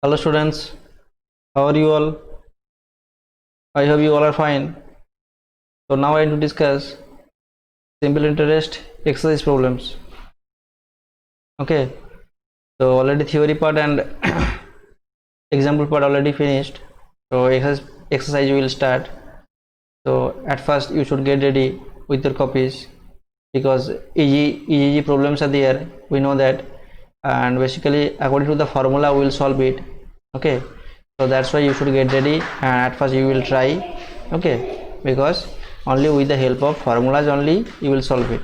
Hello students, how are you all? I hope you all are fine. So now I am to discuss simple interest exercise problems. Okay, so already theory part and example part already finished. So exercise will start. So at first you should get ready with your copies because easy problems are there. We know that, and basically according to the formula we will solve it. Okay, so that's why you should get ready, and at first you will try. Okay, because only with the help of formulas only you will solve it.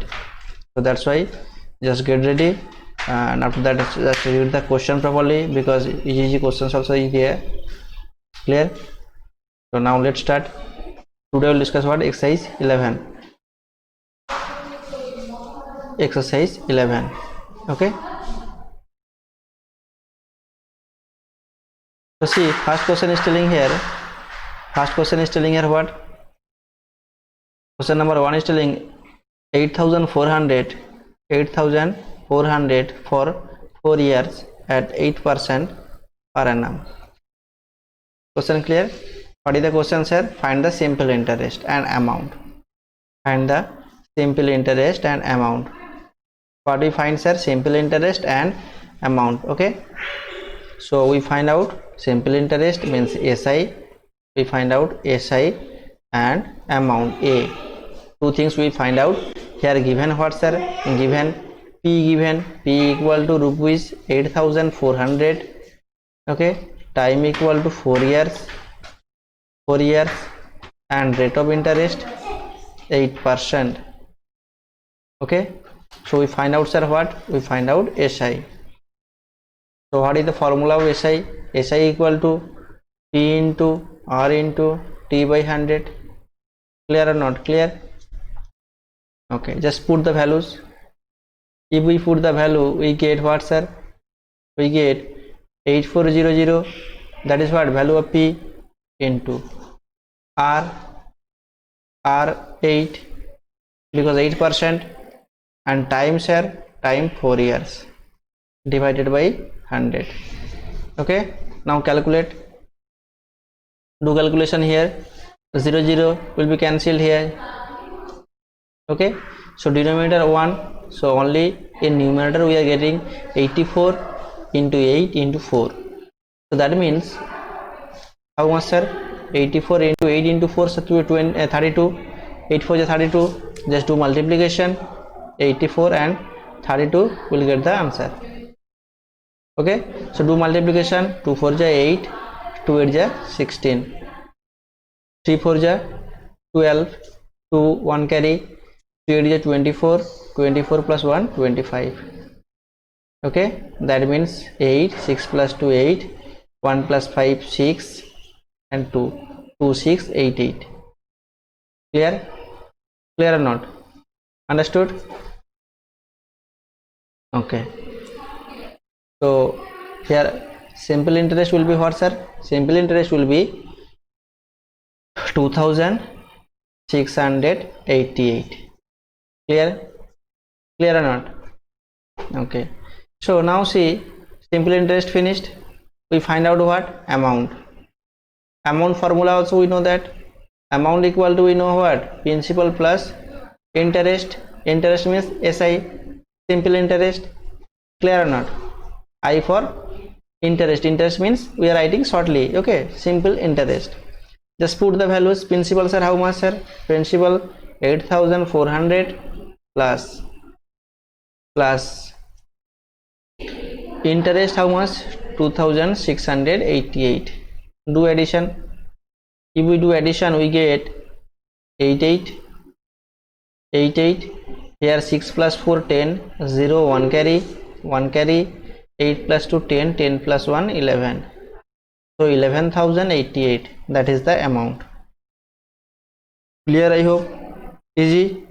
So that's why just get ready, and after that just read the question properly because easy questions also is there. Clear? So now let's start. Today we'll discuss what exercise 11. Exercise 11. Okay, so see, first question is telling here what? Question number 1 is telling 8,400 for 4 years at 8% per annum. Question clear? What is the question, sir? Find the simple interest and amount. Find the simple interest and amount. What we find, sir? Simple interest and amount. Okay, so we find out simple interest means SI. We find out SI and amount A. Two things we find out here. Given what, sir? Given P equal to rupees 8,400. Okay, time equal to 4 years, and rate of interest 8%. Okay, so we find out, sir, what? We find out SI. So what is the formula of SI? SI equal to P into R into T by 100. Clear or not clear? Okay, just put the values. If we put the value, we get what, sir? We get 8400. That is what? Value of P into R 8 because 8%, and time, sir, time 4 years divided by 100. Okay, now calculate. Do calculation here. 0 will be cancelled here. Okay, so denominator 1, so only in numerator we are getting 84 into 8 into 4. So that means how much, sir? 84 into 8 into 4, so 32. 8 4 is 32. Just do multiplication. 84 and 32 will get the answer. Okay, so do multiplication. 2 4 is 8, 2 8 is 16, 3 4 is 12, 2 1 carry, 3 8 is 24, 24 plus 1 25. Okay, that means 8, 6 plus 2 8, 1 plus 5 6, and 2 6 8 8. Clear? Clear or not? Understood? Okay, so here simple interest will be what, sir? Simple interest will be 2,688. Clear? Clear or not? Okay, so now see, simple interest finished. We find out what? Amount formula also we know that. Amount equal to, we know what? Principal plus interest. Interest means SI, simple interest. Clear or not? I for interest. Interest means we are writing shortly. Okay, simple interest. Just put the values. Principal, sir, how much, sir? Principal 8,400 plus interest how much? 2,688. Do addition. If we do addition, we get 88. Here 6 plus 4 10, 0 1 carry, 8 plus 2 10, 10 plus 1 11. So 11,088, that is the amount. Clear, I hope? Easy.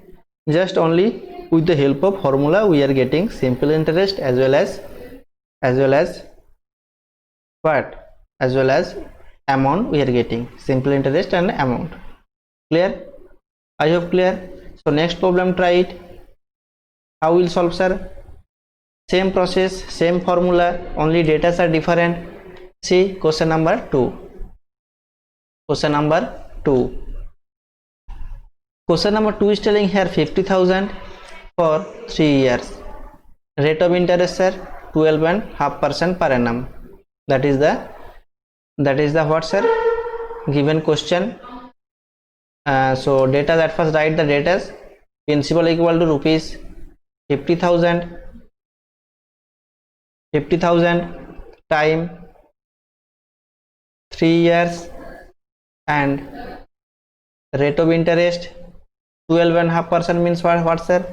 Just only with the help of formula we are getting simple interest as well as what? As well as amount we are getting. Simple interest and amount. Clear? I hope clear. So next problem, try it. How will solve, sir? Same process, same formula, only data are different. See question number 2. Question number 2. Question number 2 is telling here 50,000 for 3 years. Rate of interest sir 12.5% per annum. That is the what sir? Given question. So data, that first write the data. Principal equal to rupees 50,000 time 3 years and rate of interest 12.5% means what sir?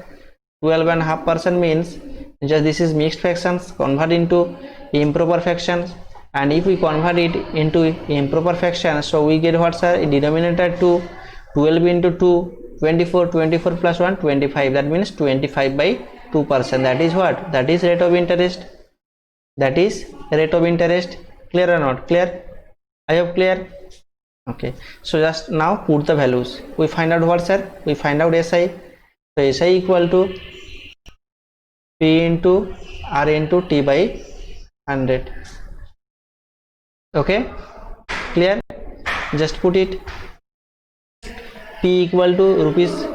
12.5% means just this is mixed fractions, convert into improper fractions, and if we convert it into improper fractions, so we get what sir? Denominator 2, 12 into 2, 24, 24 plus 1, 25. That means 25 by 2%. That is what? That is rate of interest. That is rate of interest. Clear or not? Clear? I hope clear. Okay, so just now put the values. We find out what sir? We find out SI. So SI equal to P into R into T by 100. Okay, clear? Just put it. P equal to rupees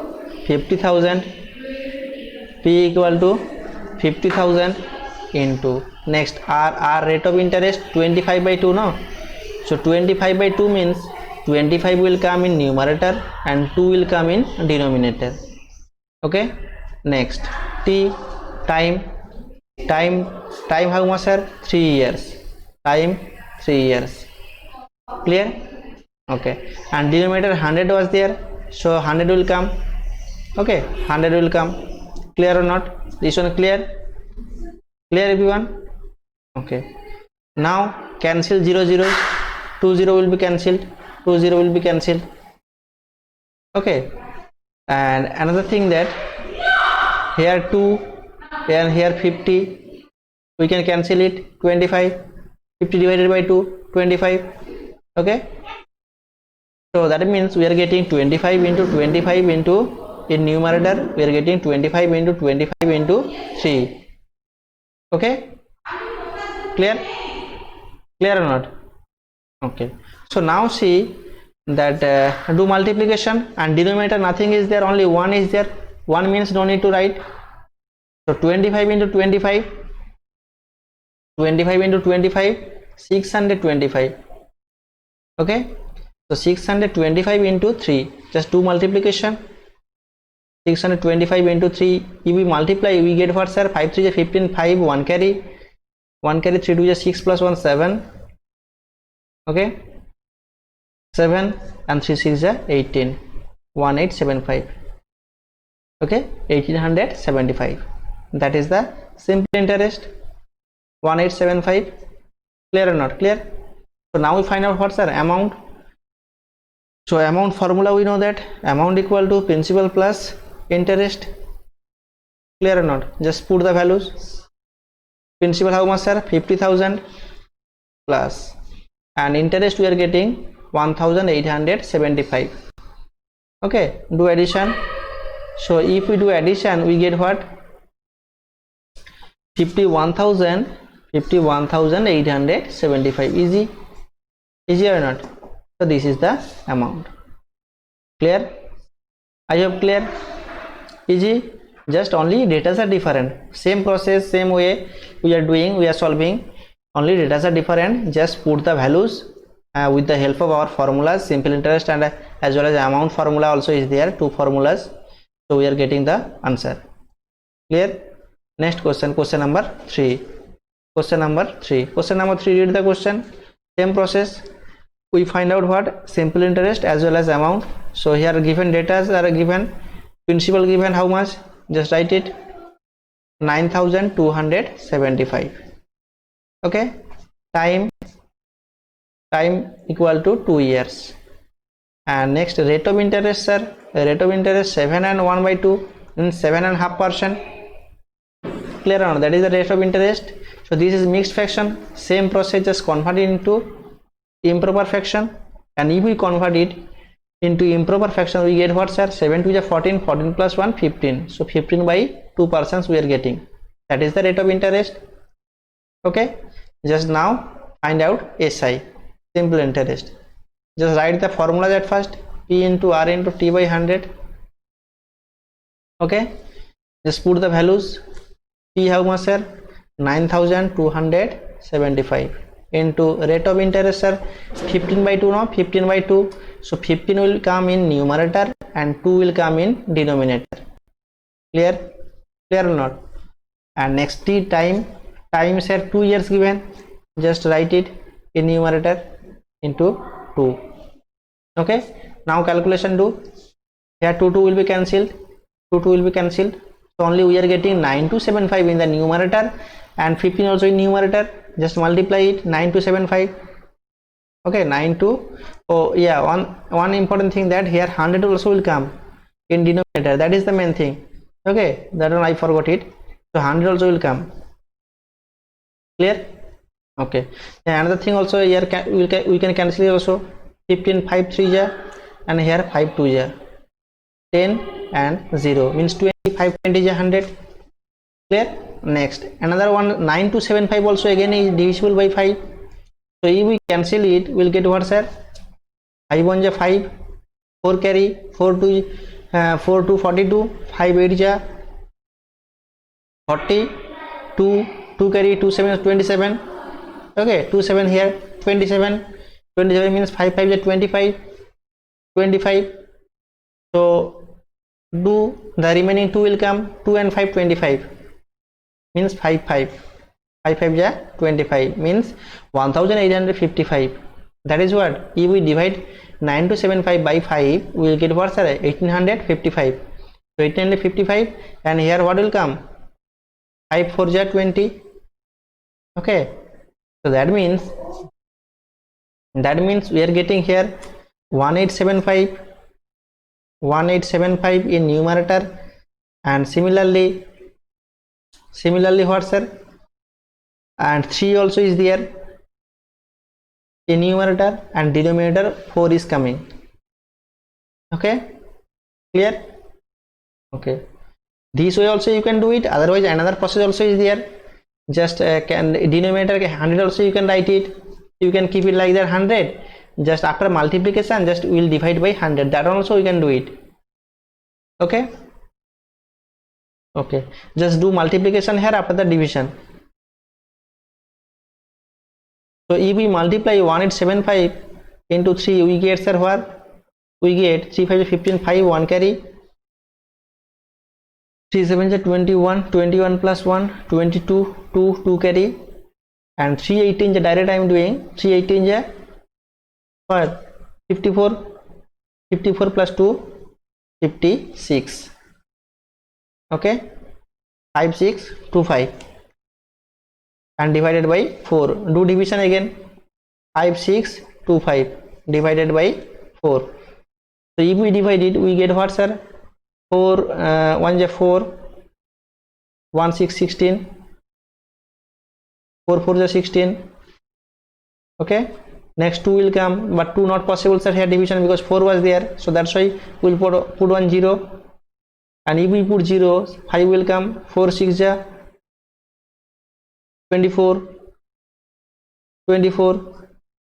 50,000. P equal to 50,000 into next R rate of interest 25 by 2, no? So 25 by 2 means 25 will come in numerator and 2 will come in denominator. Okay, next T time how much sir? 3 years. Time 3 years. Clear? Okay, and denominator 100 was there, so 100 will come. Okay, 100 will come. Clear or not? This one clear? Clear everyone? Okay, now cancel 0 0, 2 0 will be cancelled, 2 0 will be cancelled. Okay, and another thing that here 2 and here 50, we can cancel it. 25, 50 divided by 2, 25. Okay, so that means we are getting 25 into 25 into, in numerator we are getting 25 into 25 into 3. Okay, clear? Clear or not? Okay, so now see that do multiplication, and denominator nothing is there, only 1 is there. 1 means no need to write. So 25 into 25, 25 into 25, 625. Okay, so 625 into 3, just do multiplication. 625 into 3, if we multiply we get what sir? 5 3 is 15, 5 1 carry, 3 2 is 6 plus 1 7. Okay, 7 and 3 6 is 18, 1875. Okay, 1875. That is the simple interest, 1875. Clear or not? Clear? So now we find out what sir? Amount. So amount formula we know that amount equal to principal plus interest. Clear or not? Just put the values. Principal how much sir? 50,000 plus, and interest we are getting 1875. Okay, do addition. So if we do addition we get what? 51,875. Easy or not? So this is the amount. Clear? I hope clear. Easy. Just only data are different. Same process, same way we are doing, we are solving. Only data are different. Just put the values with the help of our formulas, simple interest and as well as amount formula also is there. 2 formulas. So we are getting the answer. Clear? Next question, question number 3. Question number 3. Question number 3, read the question. Same process. We find out what? Simple interest as well as amount. So here given data are given. Principal given how much? Just write it. 9,275. Okay. Time equal to 2 years. And next rate of interest sir. Rate of interest 7 and 1 by 2 means 7.5%. Clear or not? That is the rate of interest. So this is mixed fraction. Same process, just convert it into improper fraction, and if we convert it into improper fraction we get what sir? 7 to the 14, 14 plus 1, 15. So 15 by 2% we are getting. That is the rate of interest. Okay, just now find out SI, simple interest. Just write the formulas at first. P into R into T by 100. Okay, just put the values. P how much, sir? 9275 into rate of interest, sir, 15 by 2, no, 15 by 2. So 15 will come in numerator and 2 will come in denominator. Clear or not? And next T time, sir, 2 years given, just write it in numerator into 2. Okay, now calculation do. Here 2 will be cancelled, so only we are getting 9275 in the numerator and 15 also in numerator. Just multiply it, 9275. Okay, 92. Oh yeah, one important thing, that here 100 also will come in denominator. That is the main thing. Okay, that one I forgot it. So 100 also will come. Clear? Okay, and another thing also, here we can cancel it also. 15 5 3 ja, and here 5 2 ja, 10 and 0 means 25 20 ja 100. Clear? Next, another one, 9275 also again is divisible by 5. So if we cancel it, we'll get what, sir? 5 1 ja 5, 4 carry, 4 2 42, 5 8 ja 40, 2 carry, 2 7 27. Okay, 2 7 here, 27 means 5 5 ja 25. So do the remaining 2 will come, 2 and 5 25 means 5 5 ja 25 means 1855. That is what, if we divide 9275 by 5, we will get what, sir? 1855. So 1855, and here what will come? 5 4 ja 20. Okay, so that means we are getting here 1875 in numerator, and similarly what, sir? And 3 also is there in numerator, and denominator 4 is coming. Okay, clear? Okay, this way also you can do it. Otherwise another process also is there. Just denominator 100 also you can write it. You can keep it like that 100. Just after multiplication, just we will divide by 100. That also you can do it. Okay, just do multiplication here after the division. So if we multiply 1875 into 3, we get, sir, what? We get 3 5 15, 5 1 carry, 3 7 21 plus 1 22, 2 carry, and 3 18 direct I am doing. 3 18 what? 54 plus 2 56. Okay, 5 6 2 5 and divided by 4. Do division again. 5 6 2 5 divided by 4. So if we divide it, we get what, sir? 4 1 ja 4, 1 6 16, 4 4 ja 16. Okay, next 2 will come, but 2 not possible, sir, here division, because 4 was there. So that's why we'll put 1 0, and if we put 0, 5 will come. 4 6 ja 24.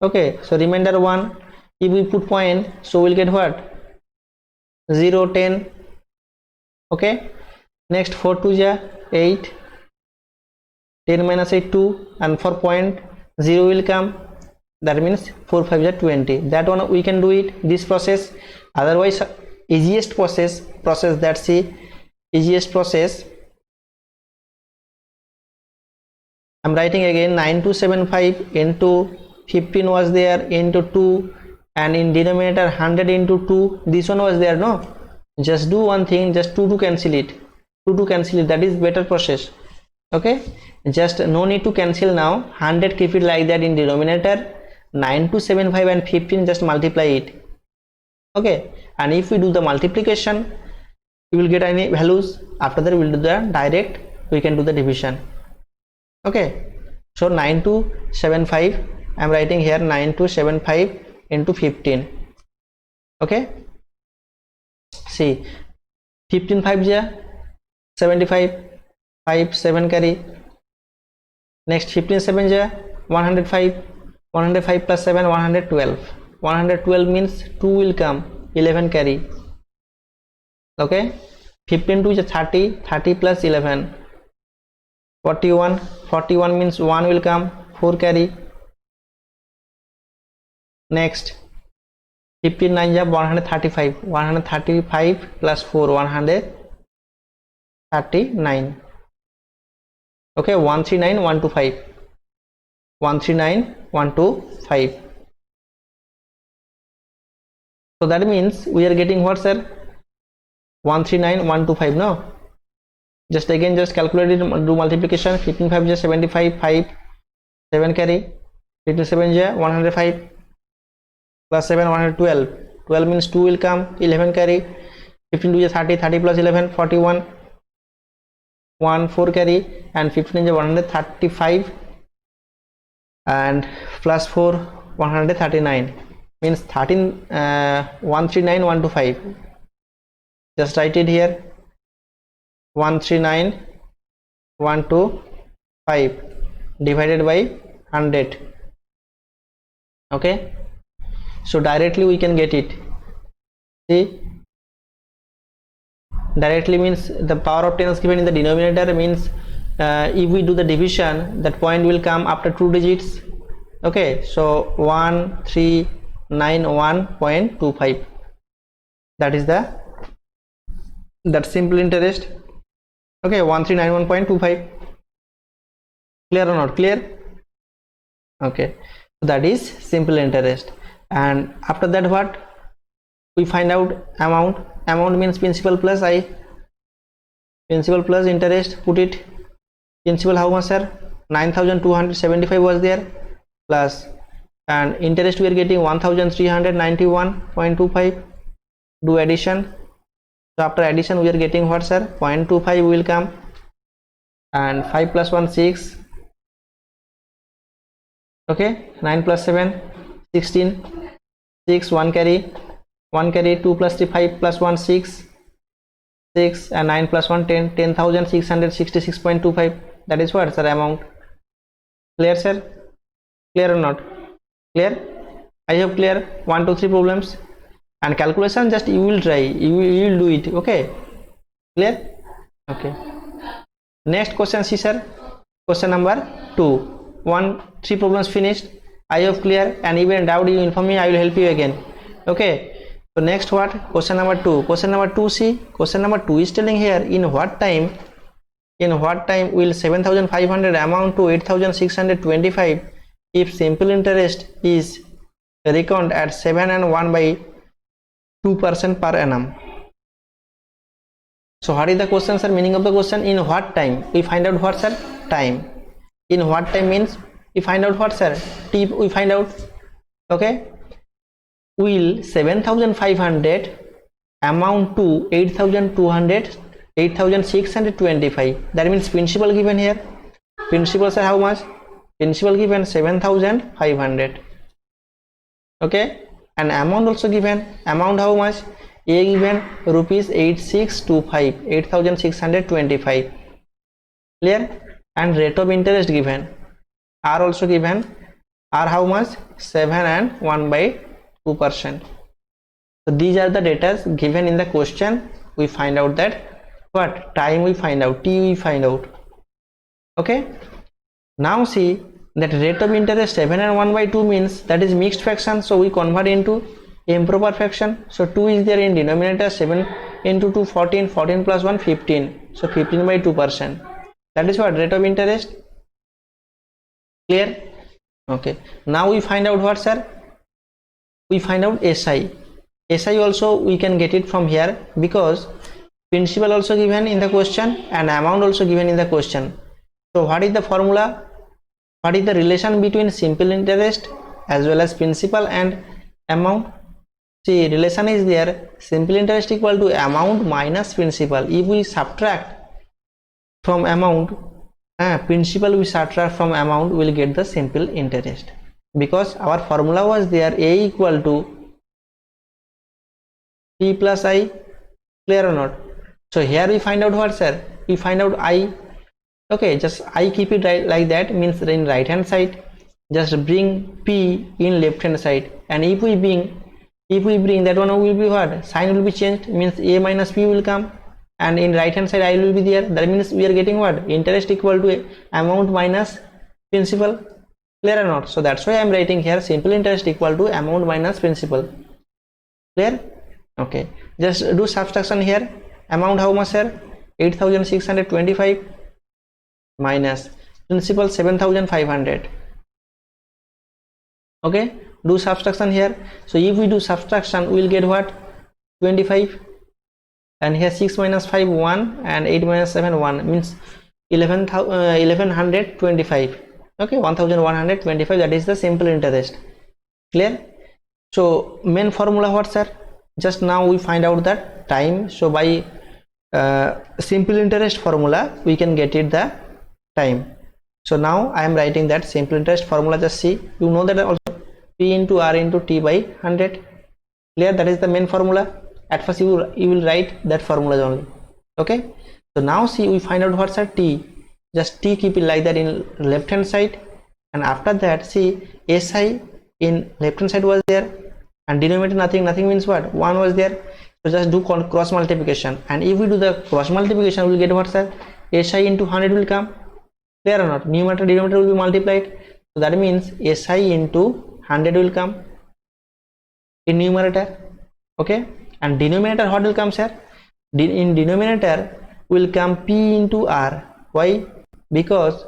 Okay, so remainder 1. If we put point, so we'll get what? 0 10. Okay, next 4 2 ja 8, 10 minus 8 2, and for point 0 will come. That means 4 5 ja 20. That one we can do it, this process. Otherwise easiest process, that's the easiest process. I'm writing again, 9275 into 15 was there into 2, and in denominator 100 into 2. This one was there, no? Just do one thing, just 2 to cancel it. That is better process. Okay, just no need to cancel now. 100 keep it like that in denominator. 9275 and 15 just multiply it. Okay, and if we do the multiplication, you will get any values. After that we will do the direct, we can do the division. Okay, so 9275, I am writing here 9275 into 15. Okay, see, 15 5 ja 75, 5 7 carry, next 15 7 ja 105, 105 plus 7, 112. 112 means 2 will come, 11 carry. Okay, 15 to 30, 30 plus 11, 41. 41 means 1 will come, 4 carry. Next, 15 9 jab 135, 135 plus 4, 139. Okay, 139 125, 139 125. So that means we are getting what, sir? 139 125. No, just again just calculate it, do multiplication. 15 5 is 75, 5 7 carry, 15 7 is 105 plus 7, 112. 12 means 2 will come, 11 carry. 15 2 is 30, 30 plus 11, 41, 1 4 carry, and 15 is 135 and plus 4, 139 means 13, 139 125. Just write it here, 139 125 divided by 100. Okay, so directly we can get it. See, directly means the power of 10 is given in the denominator, means if we do the division, that point will come after 2 digits. Okay, so 1391.25, that is that simple interest. Okay, 1391.25. clear or not clear? Okay, so that is simple interest. And after that, what we find out? Amount means principal plus I, principal plus interest. Put it, principal how much, sir? 9275 was there, plus, and interest we are getting 1391.25. do addition. So after addition we are getting what, sir? 0.25 will come, and 5 plus 1 6. Okay, 9 plus 7 16, 6 1 carry, 2 plus 3 5 plus 1 6, and 9 plus 1 10, 10,666.25. that is what, sir? Amount. Clear, sir? Clear or not clear? I hope clear. 1 2 3 problems, and calculation just you will try, you will do it. Okay, clear? Okay, next question. See, sir, question number 2. 3 problems finished. I hope clear, and even doubt you inform me, I will help you again. Okay, so next, what? Question number 2. Question number 2, see, question number 2 is telling here, in what time will 7500 amount to 8625 if simple interest is reckoned at 7 and 1 by 2% per annum. So what is the question, sir? Meaning of the question, in what time we find out what, sir? Time. In what time means we find out what, sir? T we find out. Okay, will 7500 amount to 8625. that means principal given here. Principal, sir, how much? Principal given 7500. Okay, and amount also given. Amount how much? A given rupees 8625, 8625. Clear? And rate of interest given. R also given. R how much? 7 and 1 by 2%. So these are the data given in the question. We find out that what? Time we find out, T we find out. Okay, now see that rate of interest 7 and 1 by 2 means that is mixed fraction, so we convert into improper fraction. So 2 is there in denominator, 7 into 2 14, 14 plus 1 15, so 15 by 2%. that is what? Rate of interest. Clear? Okay, now we find out what, sir? We find out SI. SI also we can get it from here, because principal also given in the question and amount also given in the question. So what is the formula? What is the relation between simple interest as well as principal and amount? See, relation is there, simple interest equal to amount minus principal. If we subtract from amount, principal we subtract from amount, will get the simple interest, because our formula was there, A equal to P plus I. Clear or not? So here we find out what, sir? We find out I. Okay, just I keep it right like that, means in right hand side. just bring p in left hand side, and if we bring that one will be what, sign will be changed, means a minus p will come, and in right hand side I will be there. That means we are getting what, interest equal to amount minus principal. Clear or not? So that's why I am writing here simple interest equal to amount minus principal. Clear? Okay, just do subtraction here. Amount how much here? 8625 minus principal 7500. Okay, do subtraction here. So if we do subtraction, we will get what, 25, and here 6 minus 5 1, and 8 minus 7 1, means 1125. Okay, 1125, that is the simple interest. Clear? So main formula what, sir? Just now we find out that time. So by simple interest formula we can get it the time. So now I am writing that simple interest formula. Just see, you know that also, p into r into t by 100. Clear? That is the main formula. At first you will write that formula only. Okay, so now see, we find out what's a t. Just t, keep it like that in left hand side, and after that see, si in left hand side was there, and denominator nothing means what, 1 was there. So just do cross multiplication, and if we do the cross multiplication, we will get what, sir, si into 100 will come. Clear or not? Numerator denominator will be multiplied, so that means si into 100 will come in numerator. Okay, and denominator what will come, sir? In denominator will come p into r. Why? Because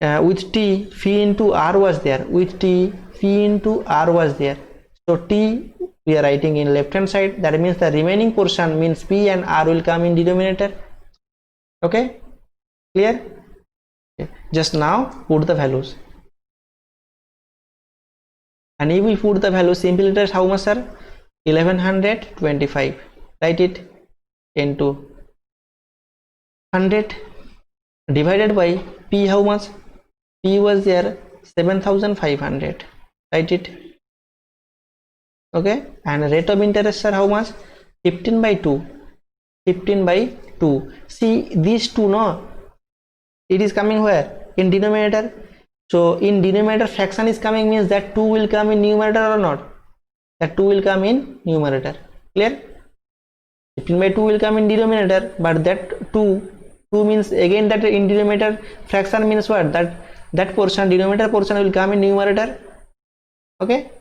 with t, phi into r was there, with t, phi into r was there. So t we are writing in left hand side, that means the remaining portion, means p and r will come in denominator. Okay, clear? Okay. Just now put the values, and if we put the value, simple interest how much, sir? 1125. Write it into 100 divided by p, how much? P was there 7500. Write it. Okay, and rate of interest, sir, how much? 15 by 2. 15 by 2. See, these two, no, it is coming where? In denominator. So in denominator fraction is coming, means that 2 will come in numerator or not? That 2 will come in numerator. Clear? 15 by 2 will come in denominator, but that 2 means again that in denominator fraction means what, that portion, denominator portion, will come in numerator. Okay,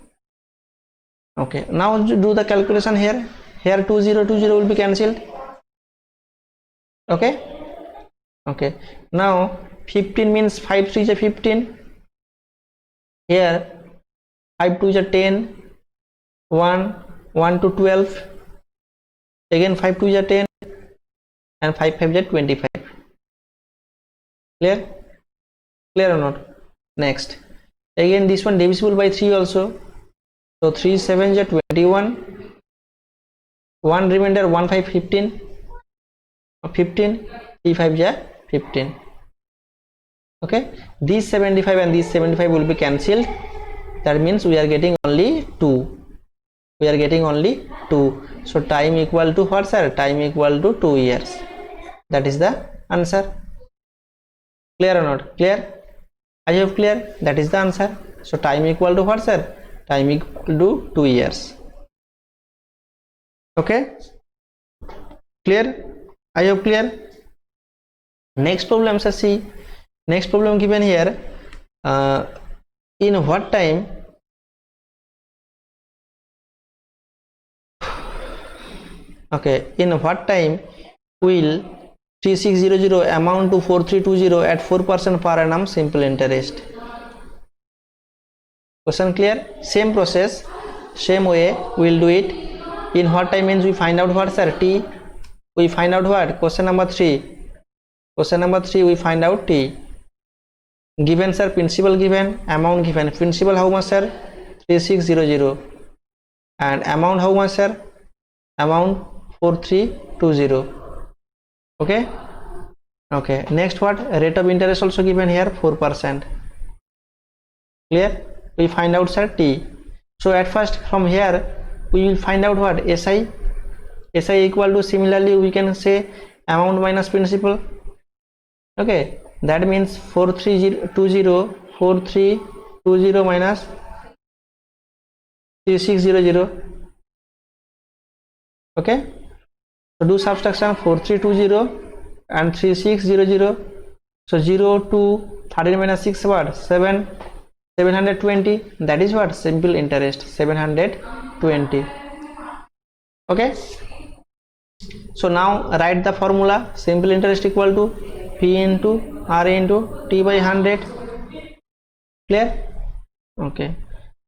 okay, now do the calculation here. 2020 will be cancelled. Okay, okay, now 15 means 5 3 is 15. Here 5 2 is 10, 1 to 12, again 5 2 is 10, and 5 5 is 25. Clear? Clear or not? Next, again this one divisible by 3 also. So 3 7 is 21, 1 remainder, 1 5 15, 15, 3 5 is 15. Okay, these 75 and these 75 will be cancelled. That means we are getting only 2. We are getting only 2. So time equal to what, sir? Time equal to 2 years. That is the answer. Clear or not? Clear? I hope clear. That is the answer. So time equal to what, sir? Time equal to 2 years. Okay, clear? I hope clear. Next problem, sir, see. Next problem given here. In what time in what time will 3600 amount to 4320 at 4% per annum simple interest? Question clear? Same process, same way we will do it. In what time means we find out what, sir? T. We find out what? Question number 3. Question number 3 we find out T. Given, sir, principal given, amount given. Principal how much, sir? 3600, and amount how much, sir? Amount 4320. Okay, okay, next what? Rate of interest also given here, 4%. Clear? We find out, sir, T. So at first from here we will find out what? SI equal to, similarly we can say amount minus principal. Okay, that means 4320 20 minus 3600. Okay, so do subtraction. 4320 and 3600. So 0 to 13 minus 6 what? 720. That is what? Simple interest, 720. Okay, so now write the formula. Simple interest equal to P into R into T by 100. Clear? Okay,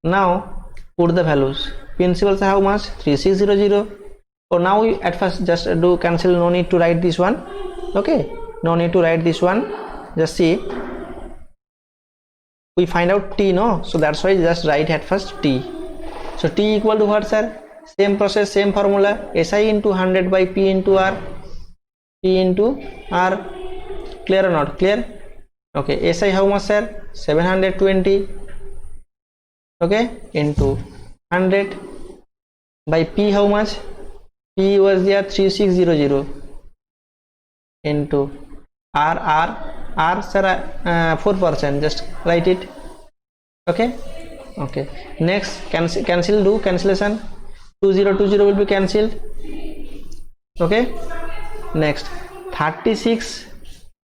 now put the values. Principal how much? 3600. So now we at first just do cancel, no need to write this one. Okay, no need to write this one. Just see, we find out T, no? So that's why just write at first T. So T equal to what, sir? Same process, same formula. SI into 100 by P into R. P into R. Clear or not? Clear? Okay, SI how much, sir? 720. Okay, into 100 by P how much? P was there 3600 into R, sir, 4%. Just write it. Okay, okay. Next, cancel, do cancellation. 2020 will be cancelled. Okay, next 36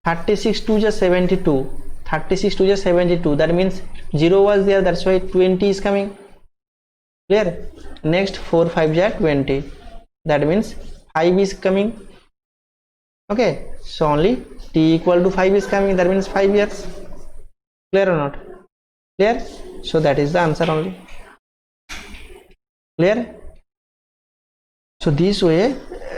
to just 72. 36 to just 72. That means 0 was there. That's why 20 is coming. Clear? Next 4 5 ja 20. That means 5 is coming. Okay, so only T equal to 5 is coming. That means 5 years. Clear or not? Clear? So that is the answer only. Clear? So this way,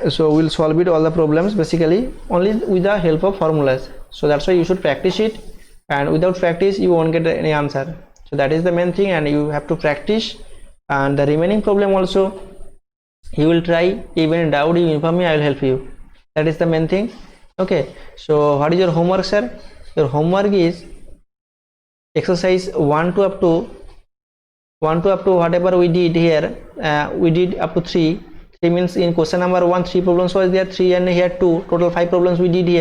so we'll solve it all the problems basically only with the help of formulas. So that's why you should practice it, and without practice you won't get any answer. So that is the main thing, and you have to practice. And the remaining problem also you will try. Even in doubt you inform me, I will help you. That is the main thing. Okay, so what is your homework, sir? Your homework is exercise 1 to up to whatever we did here. We did up to 3 means in question number 1 3 problems was there, 3 and here 2, total 5 problems we did here.